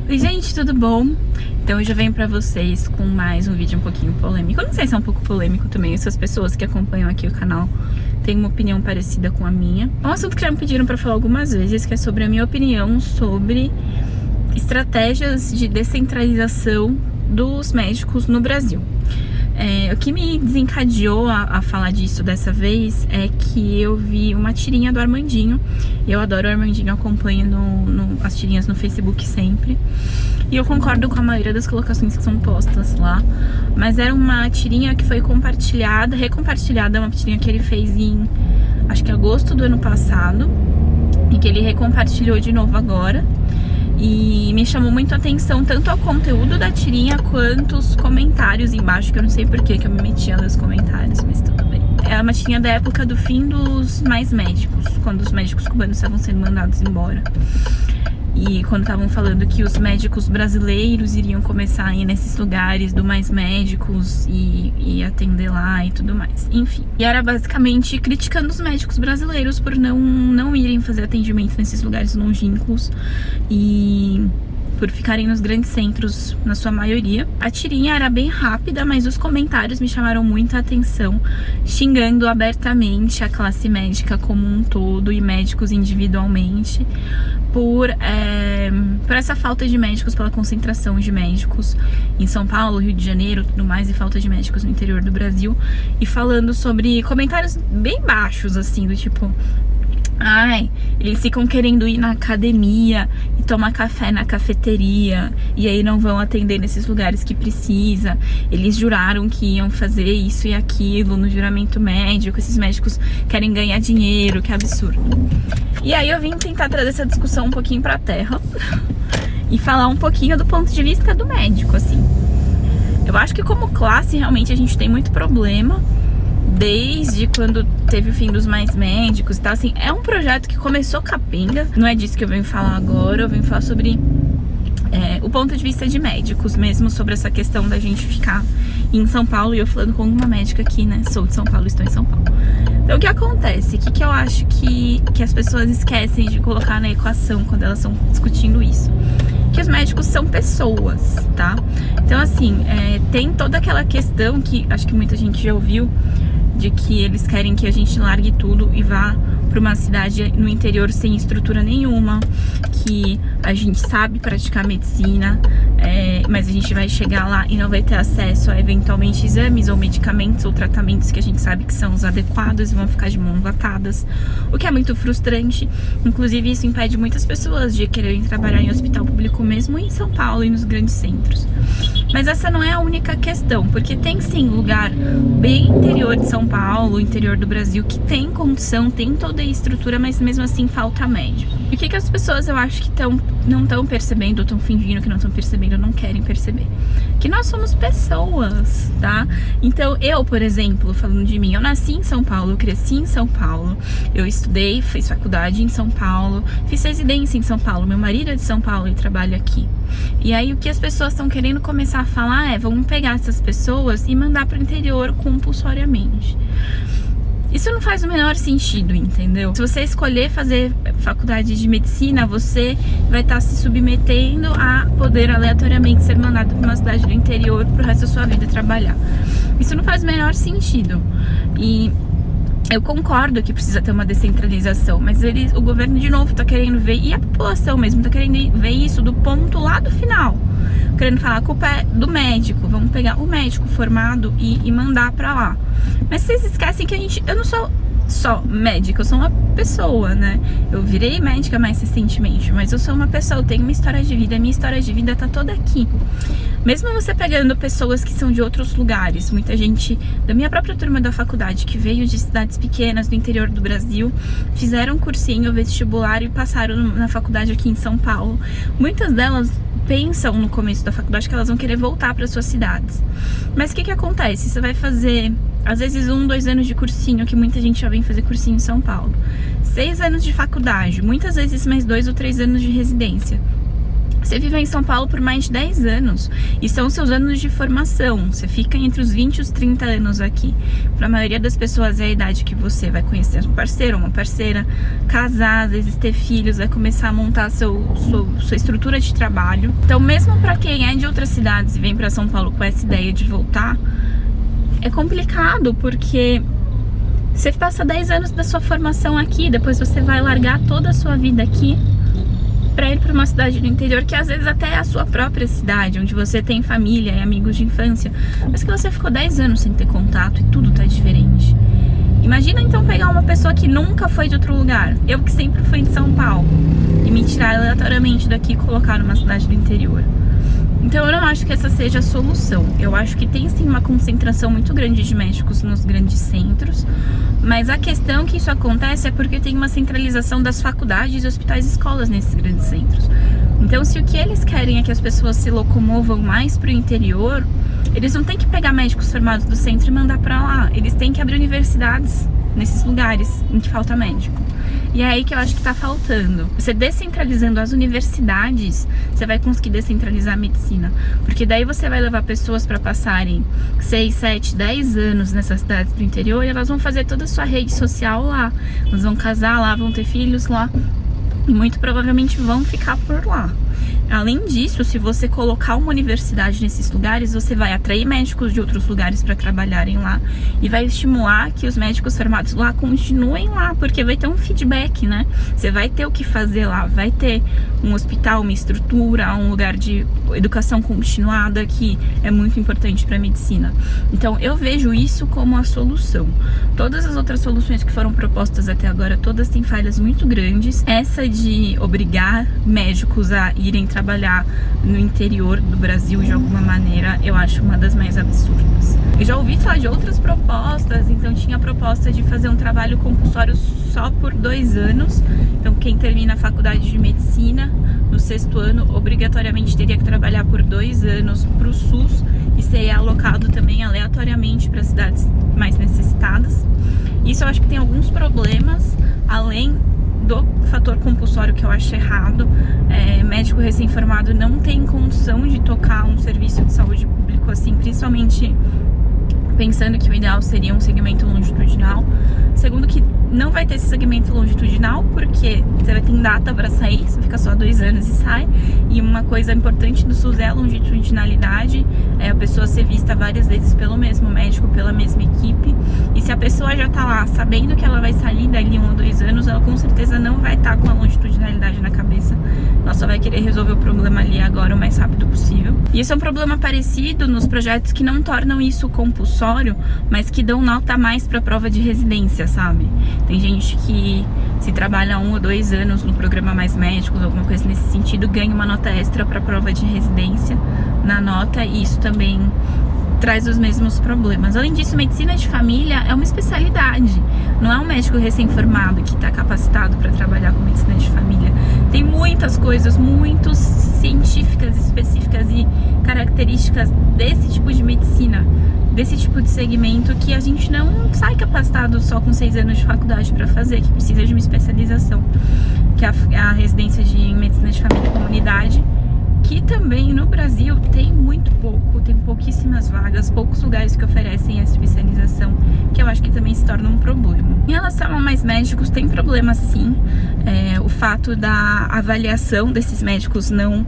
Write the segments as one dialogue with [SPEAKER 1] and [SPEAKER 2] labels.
[SPEAKER 1] Oi gente, tudo bom? Então hoje eu venho pra vocês com mais um vídeo um pouquinho polêmico. Eu não sei se é um pouco polêmico também, essas pessoas que acompanham aqui o canal têm uma opinião parecida com a minha. É um assunto que já me pediram pra falar algumas vezes, que é sobre a minha opinião sobre estratégias de descentralização dos médicos no Brasil. O que me desencadeou a falar disso dessa vez é que eu vi uma tirinha do Armandinho. Eu adoro o Armandinho, acompanho as tirinhas no Facebook sempre. E eu concordo com a maioria das colocações que são postas lá. Mas era uma tirinha que foi compartilhada, recompartilhada, uma tirinha que ele fez em, acho que agosto do ano passado. E que ele recompartilhou de novo agora. E me chamou muito a atenção tanto ao conteúdo da tirinha quanto os comentários embaixo, que eu não sei por que eu me metia nos comentários, mas tudo bem. É uma tirinha da época do fim dos mais médicos, quando os médicos cubanos estavam sendo mandados embora. E quando estavam falando que os médicos brasileiros iriam começar a ir nesses lugares do Mais Médicos e atender lá e tudo mais. Enfim. E era basicamente criticando os médicos brasileiros por não irem fazer atendimento nesses lugares longínquos e por ficarem nos grandes centros na sua maioria. A tirinha era bem rápida, mas os comentários me chamaram muita atenção, xingando abertamente a classe médica como um todo e médicos individualmente por essa falta de médicos, pela concentração de médicos em São Paulo, Rio de Janeiro, tudo mais, e falta de médicos no interior do Brasil, e falando sobre comentários bem baixos, assim, do tipo: ai, eles ficam querendo ir na academia e tomar café na cafeteria, e aí não vão atender nesses lugares que precisa. Eles juraram que iam fazer isso e aquilo no juramento médico. Esses médicos querem ganhar dinheiro, que absurdo. E aí eu vim tentar trazer essa discussão um pouquinho pra terra e falar um pouquinho do ponto de vista do médico, assim. Eu acho que como classe, realmente, a gente tem muito problema desde quando teve o fim dos Mais Médicos e tal, assim. É um projeto que começou capenga, não é disso que eu venho falar agora. Eu venho falar sobre o ponto de vista de médicos mesmo, sobre essa questão da gente ficar em São Paulo, e eu falando com uma médica aqui, né, sou de São Paulo, estou em São Paulo. Então o que acontece? O que eu acho que as pessoas esquecem de colocar na equação quando elas estão discutindo isso? Que os médicos são pessoas, tá? Então assim, tem toda aquela questão que acho que muita gente já ouviu, de que eles querem que a gente largue tudo e vá para uma cidade no interior sem estrutura nenhuma, que a gente sabe praticar medicina, mas a gente vai chegar lá e não vai ter acesso a eventualmente exames ou medicamentos ou tratamentos que a gente sabe que são os adequados e vão ficar de mãos atadas, o que é muito frustrante. Inclusive isso impede muitas pessoas de quererem trabalhar em hospital público mesmo em São Paulo e nos grandes centros. Mas essa não é a única questão, porque tem sim lugar bem interior de São Paulo, interior do Brasil, que tem condição, tem toda a estrutura, mas mesmo assim falta médico. E o que as pessoas, eu acho que não estão percebendo, ou estão fingindo que não estão percebendo, ou não querem perceber? Que nós somos pessoas, tá? Então eu, por exemplo, falando de mim, eu nasci em São Paulo, eu cresci em São Paulo, eu estudei, fiz faculdade em São Paulo, fiz residência em São Paulo, meu marido é de São Paulo e trabalha aqui. E aí o que as pessoas estão querendo começar a falar vamos pegar essas pessoas e mandar para o interior compulsoriamente. Isso não faz o menor sentido, entendeu? Se você escolher fazer faculdade de medicina, você vai estar se submetendo a poder aleatoriamente ser mandado para uma cidade do interior pro resto da sua vida trabalhar. Isso não faz o menor sentido. E eu concordo que precisa ter uma descentralização, mas o governo de novo tá querendo ver, e a população mesmo tá querendo ver isso do ponto lá do final, querendo falar: a culpa é do médico, vamos pegar o médico formado e mandar pra lá. Mas vocês esquecem que eu não sou só médica, eu sou uma pessoa, né? Eu virei médica mais recentemente, mas eu sou uma pessoa, eu tenho uma história de vida, a minha história de vida tá toda aqui. Mesmo você pegando pessoas que são de outros lugares, muita gente da minha própria turma da faculdade que veio de cidades pequenas do interior do Brasil, fizeram um cursinho vestibular e passaram na faculdade aqui em São Paulo. Muitas delas pensam no começo da faculdade que elas vão querer voltar para suas cidades. Mas o que acontece? Você vai fazer, às vezes, 1, 2 anos de cursinho, que muita gente já vem fazer cursinho em São Paulo. 6 anos de faculdade, muitas vezes mais 2 ou 3 anos de residência. Você viveu em São Paulo por mais de 10 anos e são seus anos de formação. Você fica entre os 20 e os 30 anos aqui. Para a maioria das pessoas é a idade que você vai conhecer um parceiro ou uma parceira, casar, às vezes ter filhos, vai começar a montar sua estrutura de trabalho. Então, mesmo para quem é de outras cidades e vem para São Paulo com essa ideia de voltar, é complicado porque você passa 10 anos da sua formação aqui, depois você vai largar toda a sua vida aqui para ir para uma cidade do interior, que às vezes até é a sua própria cidade, onde você tem família e amigos de infância, mas que você ficou 10 anos sem ter contato e tudo tá diferente. Imagina então pegar uma pessoa que nunca foi de outro lugar, eu que sempre fui de São Paulo, e me tirar aleatoriamente daqui e colocar numa cidade do interior. Então eu não acho que essa seja a solução. Eu acho que tem sim uma concentração muito grande de médicos nos grandes centros, mas a questão que isso acontece é porque tem uma centralização das faculdades, hospitais e escolas nesses grandes centros. Então, se o que eles querem é que as pessoas se locomovam mais para o interior, eles não têm que pegar médicos formados do centro e mandar para lá. Eles têm que abrir universidades nesses lugares em que falta médico. E é aí que eu acho que tá faltando. Você descentralizando as universidades, você vai conseguir descentralizar a medicina. Porque daí você vai levar pessoas para passarem 6, 7, 10 anos nessas cidades do interior e elas vão fazer toda a sua rede social lá. Elas vão casar lá, vão ter filhos lá e muito provavelmente vão ficar por lá. Além disso, se você colocar uma universidade nesses lugares, você vai atrair médicos de outros lugares para trabalharem lá e vai estimular que os médicos formados lá continuem lá, porque vai ter um feedback, né? Você vai ter o que fazer lá, vai ter um hospital, uma estrutura, um lugar de educação continuada que é muito importante para a medicina. Então, eu vejo isso como a solução. Todas as outras soluções que foram propostas até agora, todas têm falhas muito grandes. Essa de obrigar médicos a irem trabalhar no interior do Brasil de alguma maneira, eu acho uma das mais absurdas. Eu já ouvi falar de outras propostas, então tinha a proposta de fazer um trabalho compulsório só por 2 anos. Então quem termina a faculdade de medicina no 6º ano, obrigatoriamente teria que trabalhar por 2 anos para o SUS e ser alocado também aleatoriamente para cidades mais necessitadas. Isso eu acho que tem alguns problemas, além do fator compulsório, que eu acho errado. Médico recém-formado não tem condição de tocar um serviço de saúde público assim, principalmente pensando que o ideal seria um segmento longitudinal. Segundo, que não vai ter esse segmento longitudinal, porque você vai ter data para sair, você fica só 2 anos e sai. E uma coisa importante do SUS é a longitudinalidade, a pessoa ser vista várias vezes pelo mesmo médico, pela mesma equipe. E se a pessoa já tá lá sabendo que ela vai sair dali 1 ou 2 anos, ela com certeza não vai estar com a longitudinalidade na cabeça. Ela só vai querer resolver o problema ali agora o mais rápido possível. E isso é um problema parecido nos projetos que não tornam isso compulsório, mas que dão nota a mais para a prova de residência, sabe? Tem gente que se trabalha 1 ou 2 anos no programa Mais Médicos, alguma coisa nesse sentido, ganha uma nota extra para a prova de residência na nota, e isso também traz os mesmos problemas. Além disso, medicina de família é uma especialidade, não é um médico recém-formado que está capacitado para trabalhar com medicina de família. Tem muitas coisas muito científicas, específicas e características desse tipo de medicina, desse tipo de segmento, que a gente não sai capacitado só com 6 anos de faculdade para fazer, que precisa de uma especialização, que é a residência de medicina de família e comunidade, que também no Brasil tem muito pouco, tem pouquíssimas vagas, poucos lugares que oferecem essa especialização, que eu acho que também se torna um problema. Em relação a Mais Médicos, tem problema sim, o fato da avaliação desses médicos não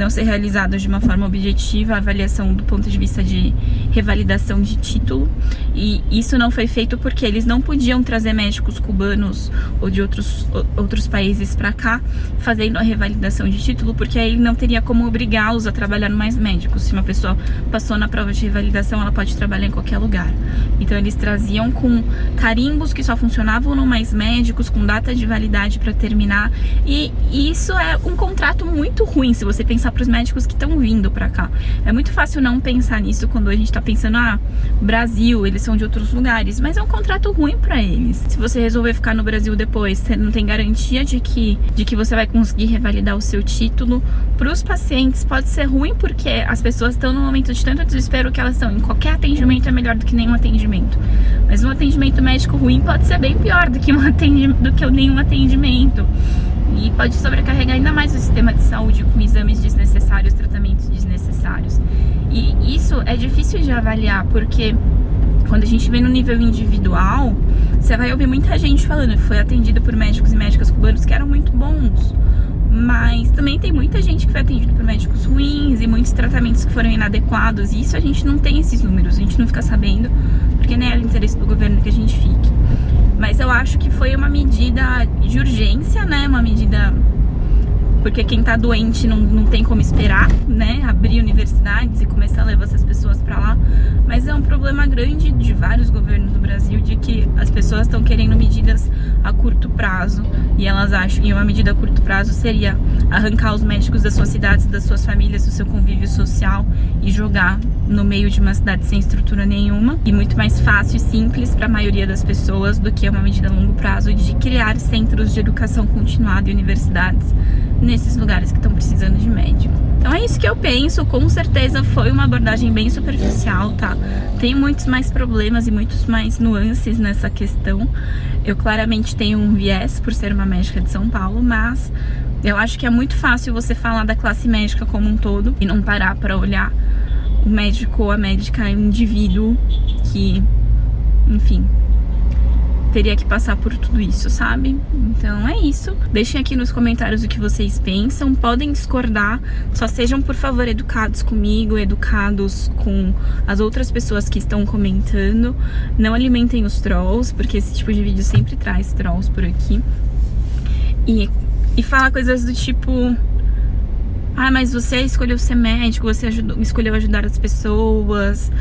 [SPEAKER 1] ser realizada de uma forma objetiva, a avaliação do ponto de vista de revalidação de título, e isso não foi feito porque eles não podiam trazer médicos cubanos ou de outros países para cá fazendo a revalidação de título, porque aí não teria como obrigá-los a trabalhar no Mais Médicos. Se uma pessoa passou na prova de revalidação, ela pode trabalhar em qualquer lugar. Então eles traziam com carimbos que só funcionavam no Mais Médicos, com data de validade para terminar, e isso é um contrato muito ruim se você pensar para os médicos que estão vindo para cá. É muito fácil não pensar nisso quando a gente está pensando, Brasil, eles são de outros lugares, mas é um contrato ruim para eles. Se você resolver ficar no Brasil depois, você não tem garantia de que você vai conseguir revalidar o seu título. Para os pacientes pode ser ruim, porque as pessoas estão num momento de tanto desespero que elas estão em qualquer atendimento é melhor do que nenhum atendimento. Mas um atendimento médico ruim pode ser bem pior do que nenhum atendimento. E pode sobrecarregar ainda mais o sistema de saúde com exames desnecessários necessários. E isso é difícil de avaliar, porque quando a gente vê no nível individual, você vai ouvir muita gente falando que foi atendida por médicos e médicas cubanos que eram muito bons. Mas também tem muita gente que foi atendida por médicos ruins e muitos tratamentos que foram inadequados. E isso a gente não tem esses números, a gente não fica sabendo, porque nem é o interesse do governo que a gente fique. Mas eu acho que foi uma medida de urgência, né? Uma medida... porque quem tá doente não tem como esperar, né? Abrir universidades e começar a levar essas pessoas pra lá. Mas é um problema grande de vários governos do Brasil, de que as pessoas estão querendo medidas a curto prazo. E elas acham que uma medida a curto prazo seria arrancar os médicos das suas cidades, das suas famílias, do seu convívio social e jogar no meio de uma cidade sem estrutura nenhuma. E muito mais fácil e simples para a maioria das pessoas do que uma medida a longo prazo de criar centros de educação continuada e universidades nesses lugares que estão precisando de médico. Então é isso que eu penso. Com certeza foi uma abordagem bem superficial, tá? Tem muitos mais problemas e muitos mais nuances nessa questão. Eu claramente tenho um viés por ser uma médica de São Paulo, mas eu acho que é muito fácil você falar da classe médica como um todo e não parar para olhar o médico ou a médica é um indivíduo que, enfim, teria que passar por tudo isso, sabe? Então é isso. Deixem aqui nos comentários o que vocês pensam. Podem discordar, só sejam, por favor, educados comigo, educados com as outras pessoas que estão comentando. Não alimentem os trolls, porque esse tipo de vídeo sempre traz trolls por aqui. E fala coisas do tipo... ah, mas você escolheu ser médico, você escolheu ajudar as pessoas,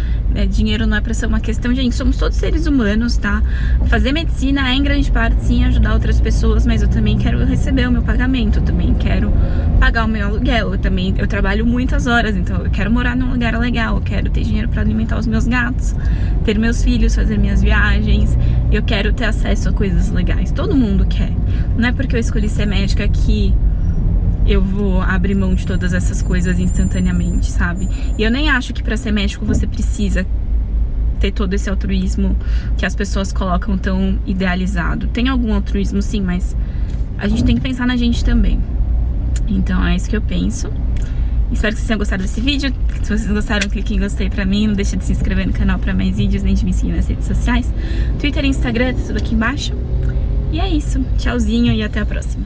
[SPEAKER 1] dinheiro não é pra ser uma questão. Gente, somos todos seres humanos, tá? Fazer medicina é, em grande parte, sim, ajudar outras pessoas, mas eu também quero receber o meu pagamento, eu também quero pagar o meu aluguel, eu trabalho muitas horas, então eu quero morar num lugar legal, eu quero ter dinheiro pra alimentar os meus gatos, ter meus filhos, fazer minhas viagens, eu quero ter acesso a coisas legais. Todo mundo quer. Não é porque eu escolhi ser médica que eu vou abrir mão de todas essas coisas instantaneamente, sabe? E eu nem acho que pra ser médico você precisa ter todo esse altruísmo que as pessoas colocam tão idealizado. Tem algum altruísmo, sim, mas a gente tem que pensar na gente também. Então é isso que eu penso. Espero que vocês tenham gostado desse vídeo. Se vocês gostaram, clique em gostei pra mim. Não deixa de se inscrever no canal pra mais vídeos, nem de me seguir nas redes sociais. Twitter e Instagram, tá tudo aqui embaixo. E é isso. Tchauzinho e até a próxima.